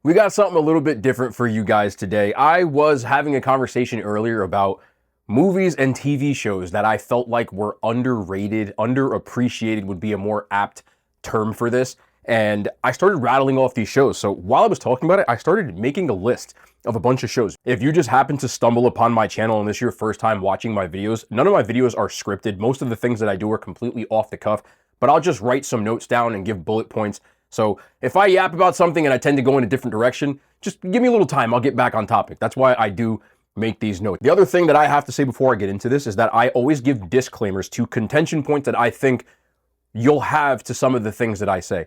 We got something a little bit different for you guys today. I was having a conversation earlier about movies and TV shows that I felt like were underrated, underappreciated would be a more apt term for this. And I started rattling off these shows. So while I was talking about it, I started making a list of a bunch of shows. If you just happen to stumble upon my channel and this is your first time watching my videos, none of my videos are scripted. Most of the things that I do are completely off the cuff, but I'll just write some notes down and give bullet points. So if I yap about something and I tend to go in a different direction, just give me a little time. I'll get back on topic. That's why I do make these notes. The other thing that I have to say before I get into this is that I always give disclaimers to contention points that I think you'll have to some of the things that I say.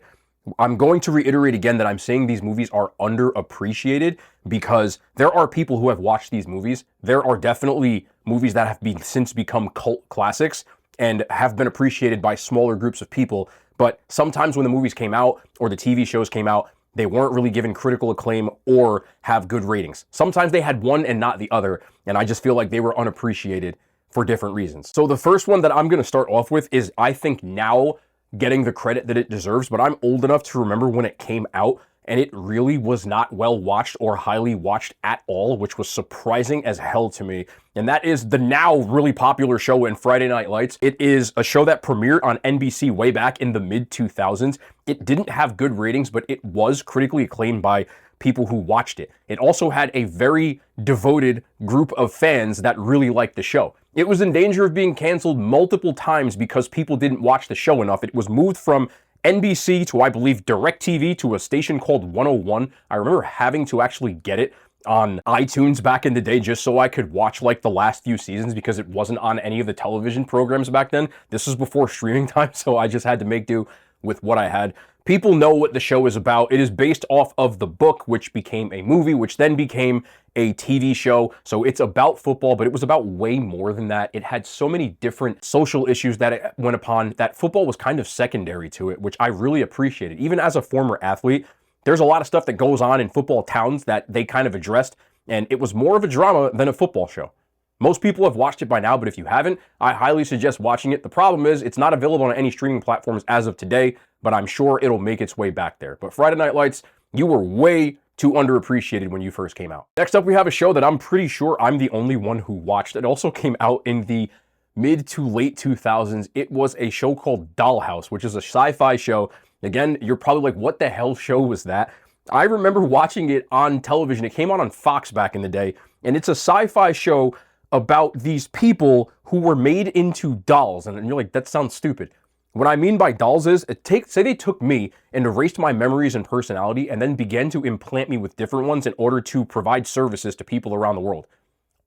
I'm going to reiterate again that I'm saying these movies are underappreciated because there are people who have watched these movies. There are definitely movies that have since become cult classics and have been appreciated by smaller groups of people. But sometimes when the movies came out or the TV shows came out, they weren't really given critical acclaim or have good ratings. Sometimes they had one and not the other, and I just feel like they were unappreciated for different reasons. So the first one that I'm going to start off with is, I think, now getting the credit that it deserves, but I'm old enough to remember when it came out and it really was not well watched or highly watched at all, which was surprising as hell to me. And that is the now really popular show in Friday Night Lights. It is a show that premiered on NBC way back in the mid-2000s. It didn't have good ratings, but it was critically acclaimed by people who watched it. It also had a very devoted group of fans that really liked the show. It was in danger of being canceled multiple times because people didn't watch the show enough. It was moved from NBC to, I believe, DirecTV to a station called 101. I remember having to actually get it on iTunes back in the day just so I could watch like the last few seasons because it wasn't on any of the television programs back then. This was before streaming time, so I just had to make do with what I had. People know what the show is about. It is based off of the book, which became a movie, which then became a TV show. So it's about football, but it was about way more than that. It had so many different social issues that it went upon that football was kind of secondary to it, which I really appreciated. Even as a former athlete, there's a lot of stuff that goes on in football towns that they kind of addressed, and it was more of a drama than a football show. Most people have watched it by now, but if you haven't, I highly suggest watching it. The problem is it's not available on any streaming platforms as of today, but I'm sure it'll make its way back there. But Friday Night Lights, you were way too underappreciated when you first came out. Next up, we have a show that I'm pretty sure I'm the only one who watched. It also came out in the mid to late 2000s. It was a show called Dollhouse, which is a sci-fi show. Again, you're probably like, what the hell show was that? I remember watching it on television. It came on Fox back in the day, and it's a sci-fi show about these people who were made into dolls. And you're like, that sounds stupid. What I mean by dolls is, say they took me and erased my memories and personality and then began to implant me with different ones in order to provide services to people around the world.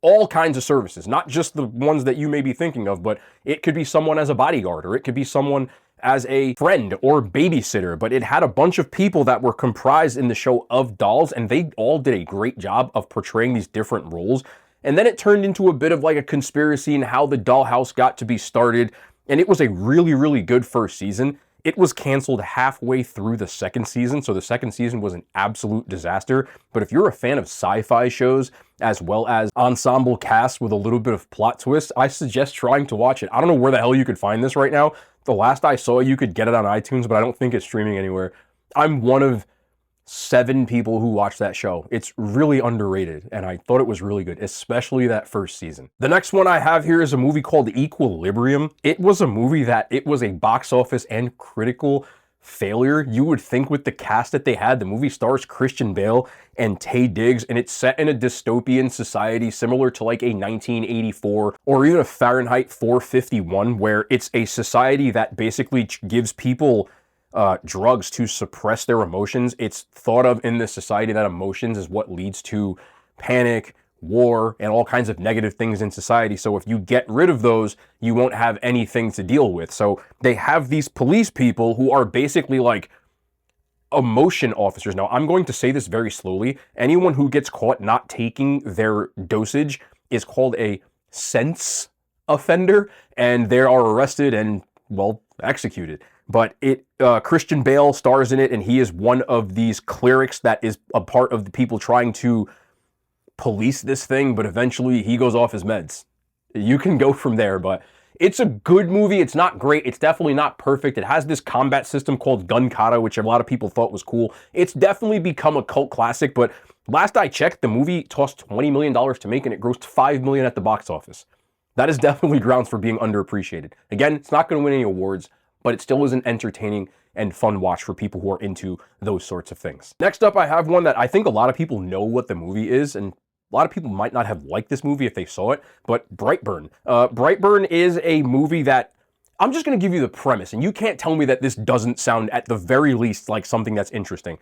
All kinds of services, not just the ones that you may be thinking of, but it could be someone as a bodyguard, or it could be someone as a friend or babysitter. But it had a bunch of people that were comprised in the show of dolls, and they all did a great job of portraying these different roles. And then it turned into a bit of like a conspiracy in how the Dollhouse got to be started. And it was a really, really good first season. It was canceled halfway through the second season, so the second season was an absolute disaster. But if you're a fan of sci-fi shows, as well as ensemble casts with a little bit of plot twist, I suggest trying to watch it. I don't know where the hell you could find this right now. The last I saw, you could get it on iTunes, but I don't think it's streaming anywhere. I'm one of 7 people who watched that show. It's really underrated, and I thought it was really good, especially that first season. The next one I have here is a movie called Equilibrium. It was a movie that it was a box office and critical failure. You would think with the cast that they had, the movie stars Christian Bale and Taye Diggs, and it's set in a dystopian society similar to like a 1984 or even a Fahrenheit 451, where it's a society that basically gives people drugs to suppress their emotions. It's thought of in this society that emotions is what leads to panic, war, and all kinds of negative things in society. So if you get rid of those, you won't have anything to deal with. So they have these police people who are basically like emotion officers. Now, I'm going to say this very slowly. Anyone who gets caught not taking their dosage is called a sense offender, and they are arrested and, well, executed. But Christian Bale stars in it, and he is one of these clerics that is a part of the people trying to police this thing, but eventually he goes off his meds. You can go from there, but It's a good movie. It's not great. It's definitely not perfect. It has this combat system called gun kata, which a lot of people thought was cool. It's definitely become a cult classic, but last I checked, the movie cost $20 million to make and it grossed $5 million at the box office. That is definitely grounds for being underappreciated. Again, it's not going to win any awards, but it still is an entertaining and fun watch for people who are into those sorts of things. Next up, I have one that I think a lot of people know what the movie is, and a lot of people might not have liked this movie if they saw it, but Brightburn. Brightburn is a movie that, I'm just going to give you the premise, and you can't tell me that this doesn't sound at the very least like something that's interesting.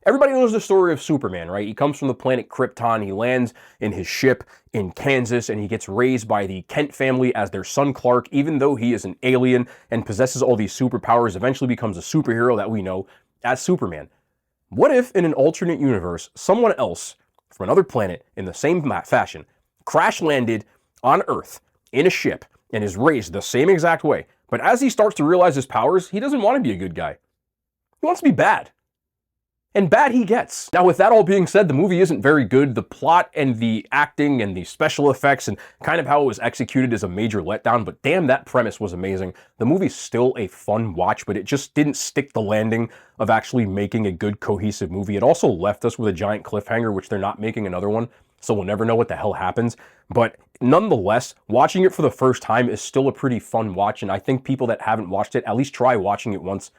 Everybody knows the story of Superman, right? He comes from the planet Krypton, he lands in his ship in Kansas, and he gets raised by the Kent family as their son Clark, even though he is an alien and possesses all these superpowers, eventually becomes a superhero that we know as Superman. What if, in an alternate universe, someone else from another planet in the same fashion crash landed on Earth in a ship and is raised the same exact way, but as he starts to realize his powers, he doesn't want to be a good guy. He wants to be bad. And bad he gets. Now, with that all being said, the movie isn't very good. The plot and the acting and the special effects and kind of how it was executed is a major letdown, but damn, that premise was amazing. The movie's still a fun watch, but it just didn't stick the landing of actually making a good, cohesive movie. It also left us with a giant cliffhanger, which they're not making another one, so we'll never know what the hell happens. But nonetheless, watching it for the first time is still a pretty fun watch, and I think people that haven't watched it, at least try watching it once.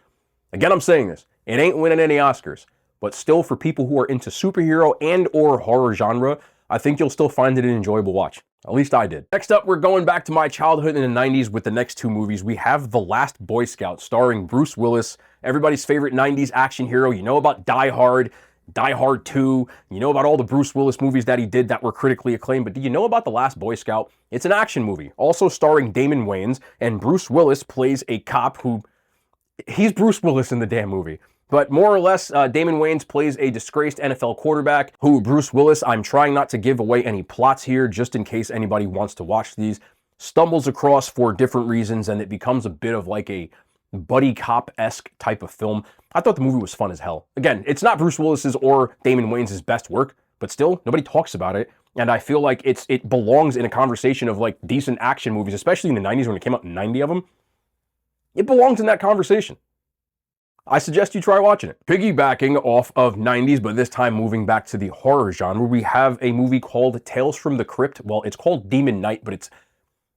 Again, I'm saying this, it ain't winning any Oscars. But still, for people who are into superhero and or horror genre, I think you'll still find it an enjoyable watch. At least I did. Next up, we're going back to my childhood in the 90s with the next two movies. We have The Last Boy Scout, starring Bruce Willis, everybody's favorite 90s action hero. You know about Die Hard, Die Hard 2, you know about all the Bruce Willis movies that he did that were critically acclaimed, but do you know about The Last Boy Scout? It's an action movie, also starring Damon Wayans, and Bruce Willis plays a cop who... he's Bruce Willis in the damn movie. But more or less, Damon Wayans plays a disgraced NFL quarterback who Bruce Willis, I'm trying not to give away any plots here just in case anybody wants to watch these, stumbles across for different reasons, and it becomes a bit of like a buddy cop-esque type of film. I thought the movie was fun as hell. Again, it's not Bruce Willis's or Damon Wayans' best work, but still, nobody talks about it. And I feel like it belongs in a conversation of like decent action movies, especially in the 90s when it came out 90 of them. It belongs in that conversation. I suggest you try watching it. Piggybacking off of 90s, but this time moving back to the horror genre, we have a movie called Tales from the Crypt. Well, it's called Demon Knight, but it's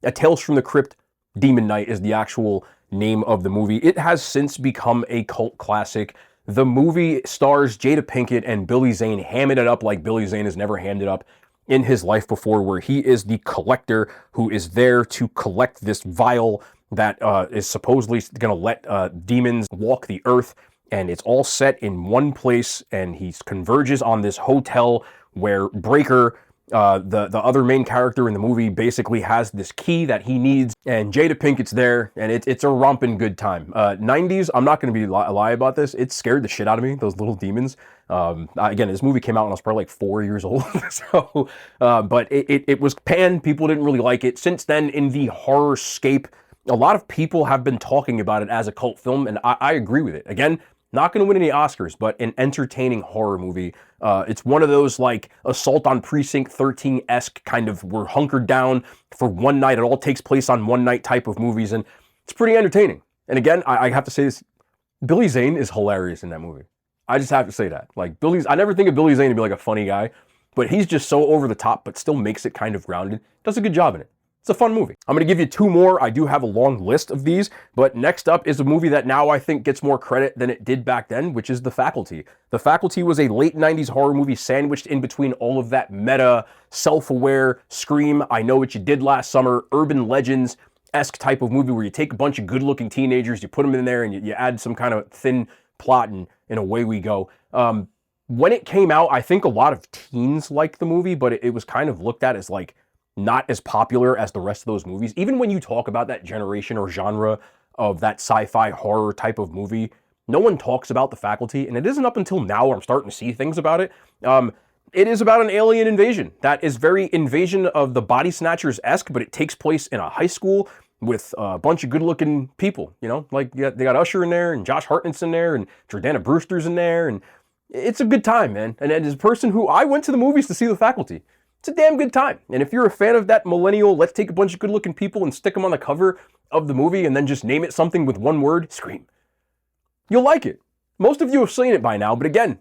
a Tales from the Crypt. Demon Knight is the actual name of the movie. It has since become a cult classic. The movie stars Jada Pinkett and Billy Zane hamming it up like Billy Zane has never hammed it up in his life before, where he is the collector who is there to collect this vial that is supposedly going to let demons walk the earth, and it's all set in one place, and he converges on this hotel where Breaker, the other main character in the movie, basically has this key that he needs, and Jada Pinkett's there, and it's a romping good time. 90s, I'm not going to be lie about this, it scared the shit out of me, those little demons. Again, this movie came out when I was probably like 4 years old, so, but it was panned, people didn't really like it. Since then, in the horror-scape, a lot of people have been talking about it as a cult film, and I agree with it. Again, not going to win any Oscars, but an entertaining horror movie. It's one of those like Assault on Precinct 13-esque kind of we're hunkered down for one night. It all takes place on one night type of movies, and it's pretty entertaining. And again, I have to say this, Billy Zane is hilarious in that movie. I just have to say that. Like I never think of Billy Zane to be like a funny guy, but he's just so over the top, but still makes it kind of grounded. Does a good job in it. It's a fun movie. I'm going to give you two more. I do have a long list of these, but next up is a movie that now I think gets more credit than it did back then, which is The Faculty. The Faculty was a late 90s horror movie sandwiched in between all of that meta, self-aware, Scream, I Know What You Did Last Summer, urban legends-esque type of movie where you take a bunch of good-looking teenagers, you put them in there, and you add some kind of thin plot, and away we go. When it came out, I think a lot of teens liked the movie, but it was kind of looked at as like not as popular as the rest of those movies. Even when you talk about that generation or genre of that sci-fi horror type of movie, no one talks about The Faculty, and it isn't up until now where I'm starting to see things about it. It is about an alien invasion that is very Invasion of the Body Snatchers-esque, but it takes place in a high school with a bunch of good-looking people, you know? Like, they got Usher in there, and Josh Hartnett's in there, and Jordana Brewster's in there, and it's a good time, man. And as a person who, I went to the movies to see The Faculty. it's a damn good time. And if you're a fan of that millennial, let's take a bunch of good looking people and stick them on the cover of the movie and then just name it something with one word, Scream, you'll like it. Most of you have seen it by now, but again,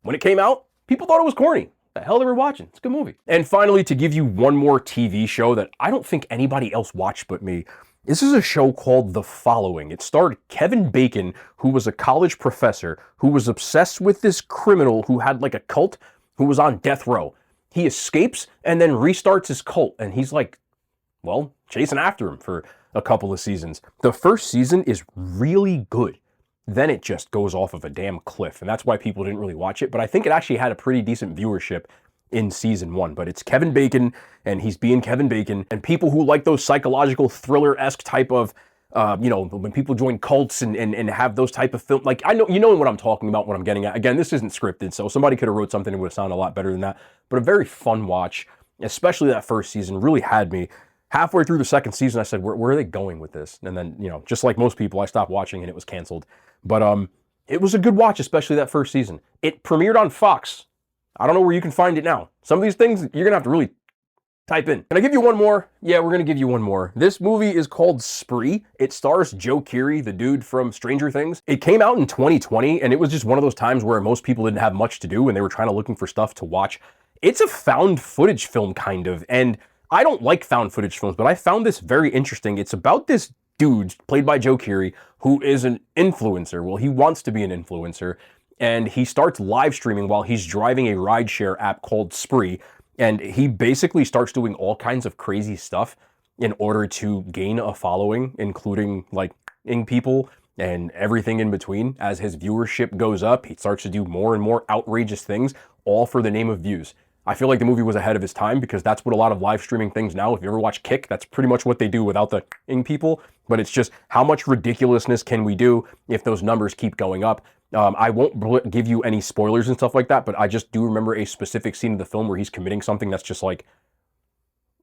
when it came out, people thought it was corny. The hell they were watching. It's a good movie. And finally, to give you one more TV show that I don't think anybody else watched but me, this is a show called The Following. It starred Kevin Bacon, who was a college professor who was obsessed with this criminal who had like a cult who was on death row. He escapes and then restarts his cult, and he's like, well, chasing after him for a couple of seasons. The first season is really good. Then it just goes off of a damn cliff, and that's why people didn't really watch it, but I think it actually had a pretty decent viewership in season 1. But it's Kevin Bacon, and he's being Kevin Bacon, and people who like those psychological thriller-esque type of, when people join cults and have those type of film, like, I know, you know what I'm talking about, what I'm getting at. Again, this isn't scripted, so somebody could have wrote something that would have sounded a lot better than that, but a very fun watch, especially that first season, really had me. Halfway through the second season, I said, where are they going with this? And then, just like most people, I stopped watching and it was canceled. But it was a good watch, especially that first season. It premiered on Fox. I don't know where you can find it now. Some of these things, you're going to have to really type in. Can I give you one more? Yeah, we're going to give you one more. This movie is called Spree. It stars Joe Keery, the dude from Stranger Things. It came out in 2020, and it was just one of those times where most people didn't have much to do and they were trying to looking for stuff to watch. It's a found footage film, kind of, and I don't like found footage films, but I found this very interesting. It's about this dude, played by Joe Keery, who is an influencer. Well, he wants to be an influencer, and he starts live streaming while he's driving a rideshare app called Spree, and he basically starts doing all kinds of crazy stuff in order to gain a following, including, like, people and everything in between. As his viewership goes up, he starts to do more and more outrageous things, all for the name of views. I feel like the movie was ahead of its time because that's what a lot of live streaming things now, if you ever watch Kick, that's pretty much what they do without the people. But it's just, how much ridiculousness can we do if those numbers keep going up? I won't give you any spoilers and stuff like that, but I just do remember a specific scene of the film where he's committing something that's just like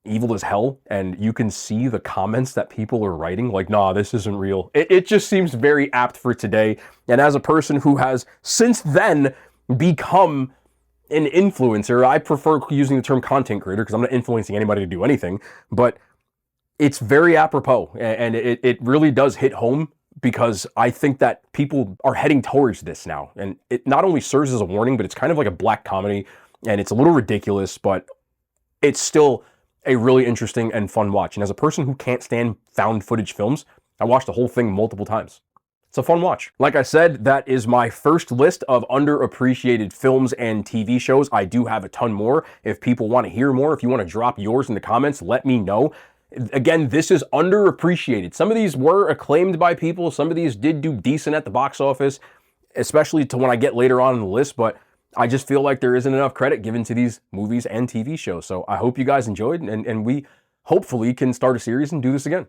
evil as hell. And you can see the comments that people are writing like, nah, this isn't real. It just seems very apt for today. And as a person who has since then become an influencer, I prefer using the term content creator because I'm not influencing anybody to do anything, but it's very apropos, and it really does hit home because I think that people are heading towards this now, and it not only serves as a warning, but it's kind of like a black comedy, and it's a little ridiculous, but it's still a really interesting and fun watch. And as a person who can't stand found footage films, I watched the whole thing multiple times. It's a fun watch. Like I said, that is my first list of underappreciated films and TV shows. I do have a ton more. If people want to hear more, if you want to drop yours in the comments, let me know. Again, this is underappreciated. Some of these were acclaimed by people. Some of these did do decent at the box office, especially to when I get later on in the list, but I just feel like there isn't enough credit given to these movies and TV shows. So I hope you guys enjoyed, and we hopefully can start a series and do this again.